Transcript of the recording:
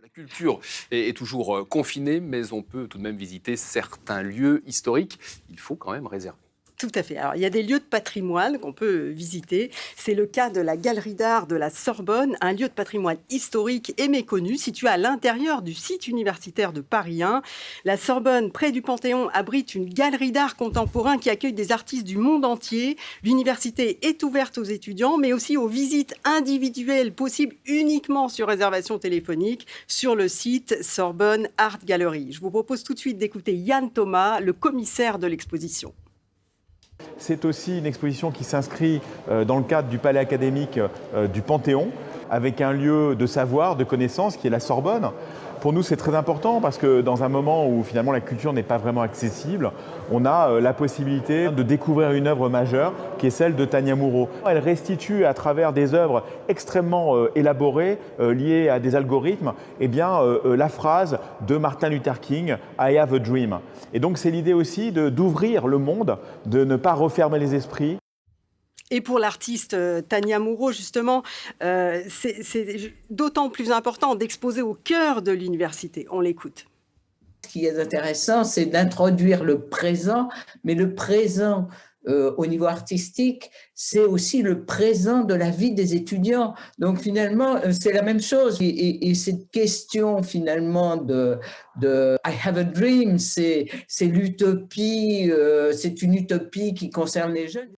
La culture est toujours confinée, mais on peut tout de même visiter certains lieux historiques. Il faut quand même réserver. Tout à fait. Alors, il y a des lieux de patrimoine qu'on peut visiter. C'est le cas de la Galerie d'art de la Sorbonne, un lieu de patrimoine historique et méconnu, situé à l'intérieur du site universitaire de Paris 1. La Sorbonne, près du Panthéon, abrite une galerie d'art contemporain qui accueille des artistes du monde entier. L'université est ouverte aux étudiants, mais aussi aux visites individuelles possibles uniquement sur réservation téléphonique sur le site Sorbonne Art Gallery. Je vous propose tout de suite d'écouter Yann Thomas, le commissaire de l'exposition. C'est aussi une exposition qui s'inscrit dans le cadre du palais académique du Panthéon, avec un lieu de savoir, de connaissance qui est la Sorbonne. Pour nous, c'est très important parce que dans un moment où finalement la culture n'est pas vraiment accessible, on a la possibilité de découvrir une œuvre majeure qui est celle de Tania Moreau. Elle restitue à travers des œuvres extrêmement élaborées, liées à des algorithmes, la phrase de Martin Luther King, I have a dream. Et donc c'est l'idée aussi d'ouvrir le monde, de ne pas refermer les esprits. Et pour l'artiste Tania Moreau, justement, c'est d'autant plus important d'exposer au cœur de l'université. On l'écoute. Ce qui est intéressant, c'est d'introduire le présent, mais le présent au niveau artistique, c'est aussi le présent de la vie des étudiants. Donc finalement, c'est la même chose. Et cette question finalement de I have a dream, c'est l'utopie, c'est une utopie qui concerne les jeunes.